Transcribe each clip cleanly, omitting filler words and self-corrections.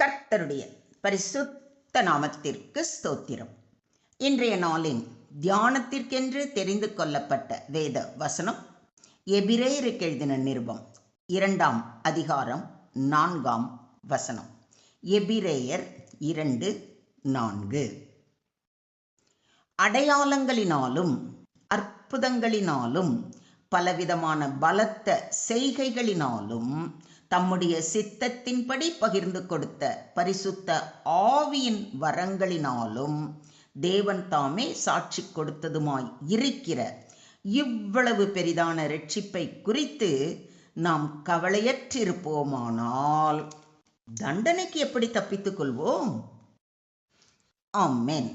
கர்த்தருடைய பரிசுத்த நாமத்திற்கு ஸ்தோத்திரம். இன்றைய நாளின் தியானத்திற்கென்று தெரிந்து கொள்ளப்பட்ட வேத வசனம் எபிரேயருக்கு எழுதின நிருபம் 2ஆம் அதிகாரம் 4ஆம் வசனம். எபிரேயர் 2:4. அடையாளங்களினாலும் அற்புதங்களினாலும் பலவிதமான பலத்த செய்கைகளினாலும் தம்முடைய சித்தத்தின்படி பகிர்ந்து கொடுத்த பரிசுத்த ஆவியின் வரங்களினாலும் தேவன் தாமே சாட்சி கொடுத்ததுமாய் இருக்கிற இவ்வளவு பெரிதான இரட்சிப்பை குறித்து நாம் கவலையற்றிருப்போமானால் தண்டனைக்கு எப்படி தப்பித்துக் கொள்வோம்? ஆமென்.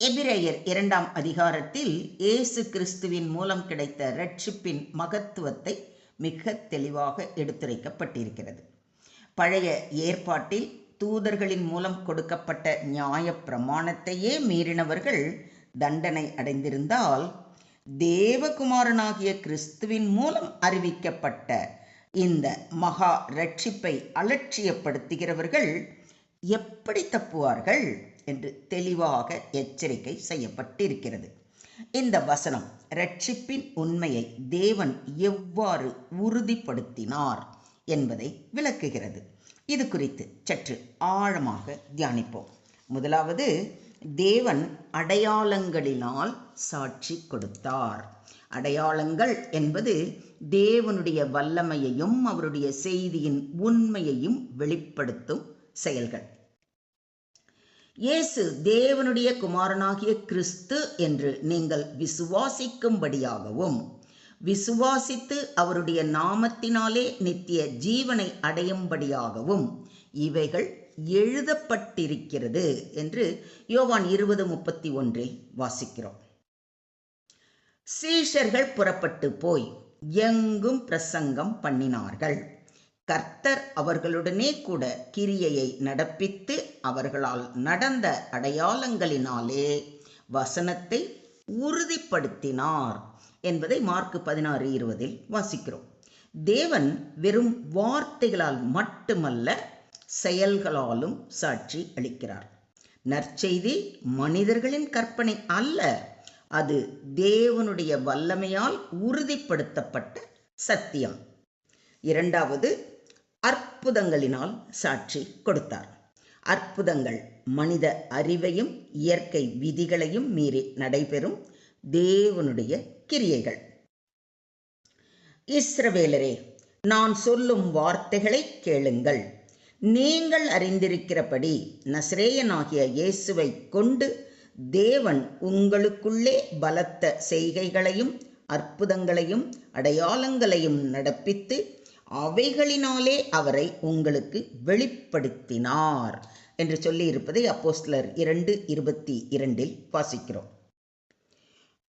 எபிரேயர் 2ஆம் அதிகாரத்தில் இயேசு கிறிஸ்துவின் மூலம் கிடைத்த இரட்சிப்பின் மகத்துவத்தை மிக தெளிவாக எடுத்துரைக்கப்பட்டிருக்கிறது. பழைய ஏற்பாட்டில் தூதர்களின் மூலம் கொடுக்கப்பட்ட நியாய பிரமாணத்தையே மீறினவர்கள் தண்டனை அடைந்திருந்தால், தேவகுமாரனாகிய கிறிஸ்துவின் மூலம் அறிவிக்கப்பட்ட இந்த மகா இரட்சிப்பை அலட்சியப்படுத்துகிறவர்கள் எப்படி தப்புவார்கள் என்று தெளிவாக எச்சரிக்கை செய்யப்பட்டிருக்கிறது. இந்த வசனம் இரட்சிப்பின் உண்மையை தேவன் எவ்வாறு உறுதிப்படுத்தினார் என்பதை விளக்குகிறது. இது குறித்து சற்று ஆழமாக தியானிப்போம். முதலாவது, தேவன் அடையாளங்களினால் சாட்சி கொடுத்தார். அடையாளங்கள் என்பது தேவனுடைய வல்லமையையும் அவருடைய செய்தியின் உண்மையையும் வெளிப்படுத்தும் செயல்கள். இயேசு தேவனுடைய குமாரனாகிய கிறிஸ்து என்று நீங்கள் விசுவாசிக்கும்படியாகவும், விசுவாசித்து அவருடைய நாமத்தினாலே நித்திய ஜீவனை அடையும்படியாகவும் இவைகள் எழுதப்பட்டிருக்கிறது என்று யோவான் 20:31 வாசிக்கிறோம். சீஷர்கள் புறப்பட்டு போய் எங்கும் பிரசங்கம் பண்ணினார்கள். கர்த்தர் அவர்களுடனே கூட கிரியையை நடப்பித்து அவர்களால் நடந்த அடையாளங்களினாலே வசனத்தை உறுதிப்படுத்தினார் என்பதை மார்க் 16:20 வாசிக்கிறோம். தேவன் வெறும் வார்த்தைகளால் மட்டுமல்ல, செயல்களாலும் சாட்சி அளிக்கிறார். நற்செய்தி மனிதர்களின் கற்பனை அல்ல, அது தேவனுடைய வல்லமையால் உறுதிப்படுத்தப்பட்ட சத்தியம். இரண்டாவது, அற்புதங்களினால் சாட்சி கொடுத்தார். அற்புதங்கள் மனித அறிவையும் இயற்கை விதிகளையும் மீறி நடைபெறும் தேவனுடைய கிரியைகள். இஸ்ரவேலரே, நான் சொல்லும் வார்த்தைகளை கேளுங்கள். நீங்கள் அறிந்திருக்கிறபடி நசரேயனாகிய இயேசுவை கொண்டு தேவன் உங்களுக்குள்ளே பலத்த செய்கைகளையும் அற்புதங்களையும் அடையாளங்களையும் நடப்பித்து அவைகளினாலே அவரை உங்களுக்கு வெளிப்படுத்தினார் என்று சொல்லியிருப்பதை அப்போஸ்தலர் 2:22 வாசிக்கிறோம்.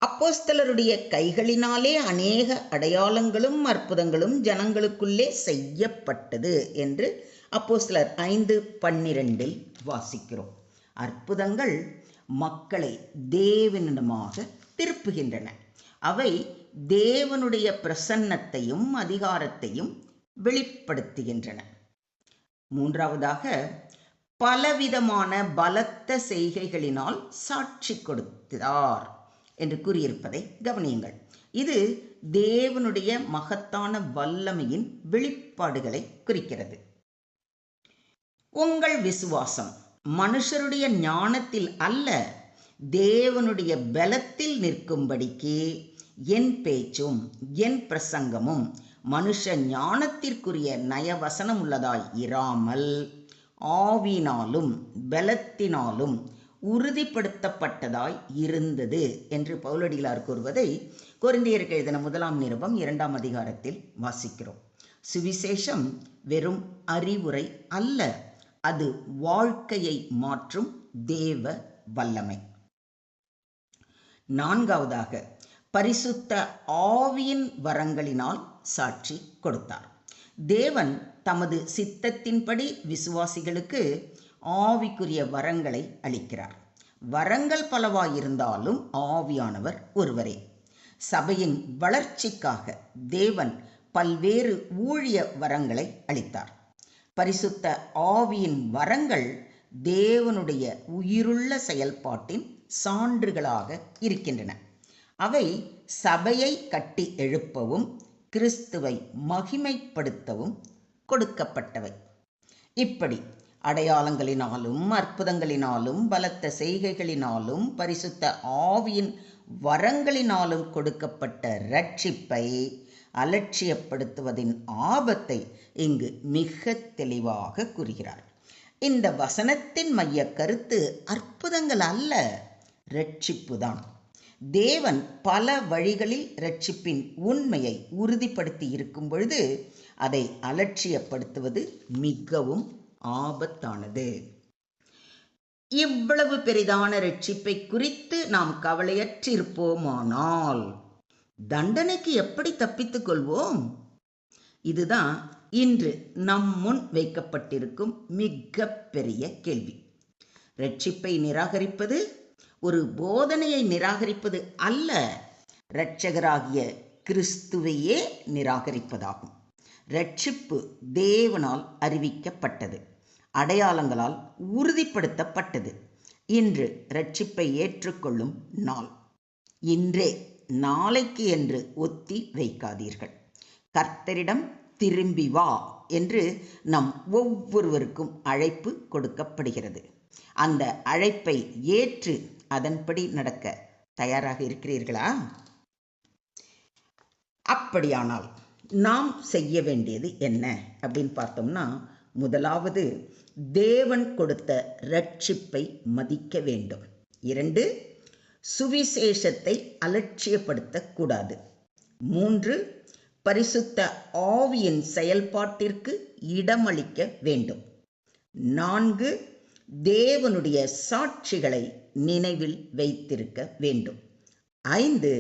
அப்போஸ்தலருடைய கைகளினாலே அநேக அடையாளங்களும் அற்புதங்களும் ஜனங்களுக்குள்ளே செய்யப்பட்டது என்று அப்போஸ்தலர் 5:12 வாசிக்கிறோம். அற்புதங்கள் மக்களை தேவனிடமாக திருப்புகின்றன. அவை தேவனுடைய பிரசன்னத்தையும் அதிகாரத்தையும் வெளிப்படுத்துகின்றன. மூன்றாவதாக, பலவிதமான பலத்த செய்கைகளினால் சாட்சி கொடுத்தார் என்று கூறியிருப்பதை கவனியுங்கள். இது தேவனுடைய மகத்தான வல்லமையின் வெளிப்பாடுகளை குறிக்கிறது. உங்கள் விசுவாசம் மனுஷருடைய ஞானத்தில் அல்ல, தேவனுடைய பலத்தில் நிற்கும்படிக்கு என் பேச்சும் என் பிரசங்கமும் மனுஷ ஞானத்திற்குரிய நயவசனம் உள்ளதாய் இராமல் ஆவினாலும் பலத்தினாலும் உறுதிப்படுத்தப்பட்டதாய் இருந்தது என்று பவுலடிகளார் கூறுவதை கொரிந்தியருக்கு எழுதின 1ஆம் நிருபம் 2ஆம் அதிகாரத்தில் வாசிக்கிறோம். சுவிசேஷம் வெறும் அறிவுரை அல்ல, அது வாழ்க்கையை மாற்றும் தேவ வல்லமை. நான்காவதாக, பரிசுத்த ஆவியின் வரங்களினால் சாட்சி கொடுத்தார். தேவன் தமது சித்தத்தின்படி விசுவாசிகளுக்கு ஆவிக்குரிய வரங்களை அளிக்கிறார். வரங்கள் பலவாயிருந்தாலும் ஆவியானவர் ஒருவரே. சபையின் வளர்ச்சிக்காக தேவன் பல்வேறு ஊழிய வரங்களை அளித்தார். பரிசுத்த ஆவியின் வரங்கள் தேவனுடைய உயிருள்ள செயல்பாட்டின் சான்றுகளாக இருக்கின்றன. அவை சபையை கட்டி எழுப்பவும் கிறிஸ்துவை மகிமைப்படுத்தவும் கொடுக்கப்பட்டவை. இப்படி அடையாளங்களினாலும் அற்புதங்களினாலும் பலத்த செய்கைகளினாலும் பரிசுத்த ஆவியின் வரங்களினாலும் கொடுக்கப்பட்ட இரட்சிப்பை அலட்சியப்படுத்துவதின் ஆபத்தை இங்கு மிக தெளிவாக கூறுகிறார். இந்த வசனத்தின் மைய கருத்து அற்புதங்கள் அல்ல, இரட்சிப்புதான். தேவன் பல வழிகளில் இரட்சிப்பின் உண்மையை உறுதிப்படுத்தி இருக்கும் பொழுது அதை அலட்சியப்படுத்துவது மிகவும் ஆபத்தானது. இவ்வளவு பெரிதான இரட்சிப்பை குறித்து நாம் கவலையற்றிருப்போமானால் தண்டனைக்கு எப்படி தப்பித்துக் கொள்வோம்? இதுதான் இன்று நம் முன் வைக்கப்பட்டிருக்கும் மிக பெரிய கேள்வி. இரட்சிப்பை நிராகரிப்பது ஒரு போதனையை நிராகரிப்பது அல்ல, இரட்சகராகிய கிறிஸ்துவையே நிராகரிப்பதாகும். இரட்சிப்பு தேவனால் அறிவிக்கப்பட்டது, அடையாளங்களால் உறுதிப்படுத்தப்பட்டது. இன்று இரட்சிப்பை ஏற்றுக்கொள்ளும் நாள். இன்றே, நாளைக்கு என்று ஒத்தி வைக்காதீர்கள். கர்த்தரிடம் திரும்பி வா என்று நம் ஒவ்வொருவருக்கும் அழைப்பு கொடுக்கப்படுகிறது. அந்த அழைப்பை ஏற்று அதன்படி நடக்க தயாராக இருக்கிறீர்களா? அப்படியானால் நாம் செய்ய வேண்டியது என்ன அப்படின்னு பார்த்தோம்னா, முதலாவது, தேவன் கொடுத்த இரட்சிப்பை மதிக்க வேண்டும். 2, சுவிசேஷத்தை அலட்சியப்படுத்தக்கூடாது. 3, பரிசுத்த ஆவியின் செயல்பாட்டிற்கு இடமளிக்க வேண்டும். 4, தேவனுடைய சாட்சிகளை நினைவில் வைத்திருக்க வேண்டும். 5,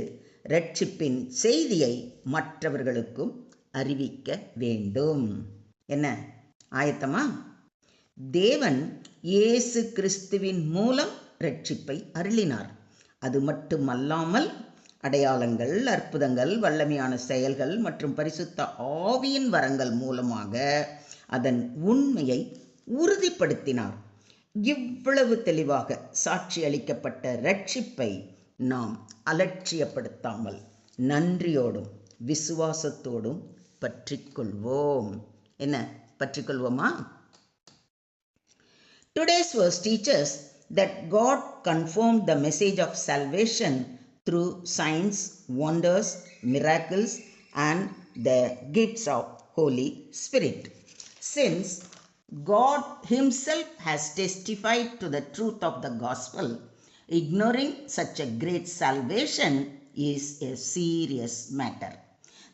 இரட்சிப்பின் செய்தியை மற்றவர்களுக்கும் அறிவிக்க வேண்டும். என்ன, ஆயத்தமா? தேவன் இயேசு கிறிஸ்துவின் மூலம் இரட்சிப்பை அருளினார். அது மட்டுமல்லாமல் அடையாளங்கள், அற்புதங்கள், வல்லமையான செயல்கள் மற்றும் பரிசுத்த ஆவியின் வரங்கள் மூலமாக அதன் உண்மையை உறுதிப்படுத்தினார். இவ்வளவு தெளிவாக சாட்சி அளிக்கப்பட்ட இரட்சிப்பை நாம் அலட்சியப்படுத்தாமல் நன்றியோடும் விசுவாசத்தோடும் பற்றிக்கொள்வோம். என்ன, பற்றிக்கொள்வோமா? Today's verse teaches that God confirmed the message of salvation through signs, wonders, miracles, and the gifts of Holy Spirit. Since God Himself has testified to the truth of the gospel, ignoring such a great salvation is a serious matter.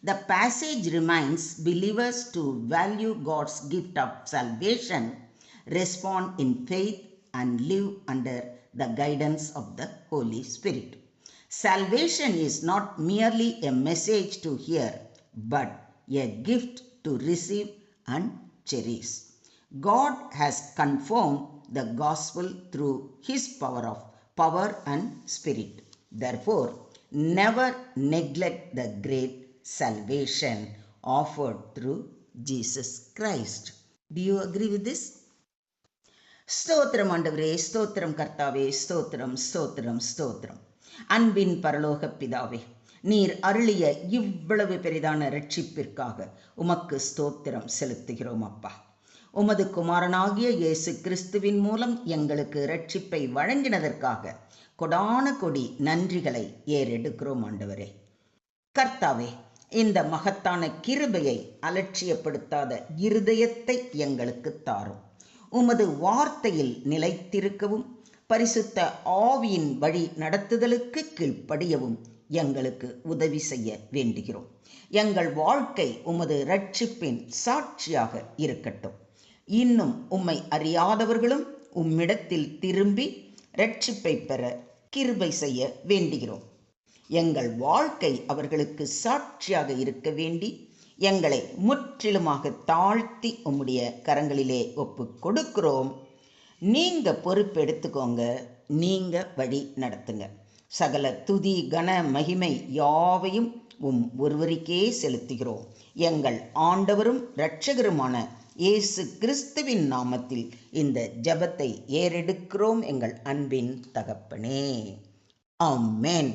The passage reminds believers to value God's gift of salvation, respond in faith, and live under the guidance of the Holy Spirit. Salvation is not merely a message to hear, but a gift to receive and cherish. God has confirmed the gospel through His power and spirit. Therefore, never neglect the great salvation offered through Jesus Christ. Do you agree with this? ஸ்தோத்திரம் ஆண்டவரே, ஸ்தோத்திரம் கர்த்தாவே, ஸ்தோத்திரம் ஸ்தோத்திரம் ஸ்தோத்திரம். அன்பின் பரலோக பிதாவே, நீர் அருளிய இவ்வளவு பெரிதான இரட்சிப்பிற்காக உமக்கு ஸ்தோத்திரம் செலுத்துகிறோம் அப்பா. உமது குமாரனாகிய இயேசு கிறிஸ்துவின் மூலம் எங்களுக்கு இரட்சிப்பை வழங்கினதற்காக கொடான கொடி நன்றிகளை ஏறெடுக்கிறோம் ஆண்டவரே. கர்த்தாவே, இந்த மகத்தான கிருபையை அலட்சியப்படுத்தாத இருதயத்தை எங்களுக்கு தாரும். உமது வார்த்தையில் நிலைத்திருக்கவும் பரிசுத்த ஆவியின் வழி நடத்துதலுக்கு கீழ்ப்படியவும் எங்களுக்கு உதவி செய்ய வேண்டுகிறோம். எங்கள் வாழ்க்கை உமது இரட்சிப்பின் சாட்சியாக இருக்கட்டும். இன்னும் உம்மை அறியாதவர்களும் உம்மிடத்தில் திரும்பி இரட்சிப்பை பெற கிருபை செய்ய வேண்டுகிறோம். எங்கள் வாழ்க்கை அவர்களுக்கு சாட்சியாக இருக்க வேண்டி எங்களை முற்றிலுமாக தாழ்த்தி உம்முடைய கரங்களிலே ஒப்பு கொடுக்கிறோம். நீங்க பொறுப்பு எடுத்துக்கோங்க, நீங்க வழி நடத்துங்க. சகல துதி கன மகிமை யாவையும் ஒருவருக்கே செலுத்துகிறோம். எங்கள் ஆண்டவரும் இரட்சகருமான இயேசு கிறிஸ்துவின் நாமத்தில் இந்த ஜெபத்தை ஏறெடுக்கிறோம் எங்கள் அன்பின் தகப்பனே. ஆமென்.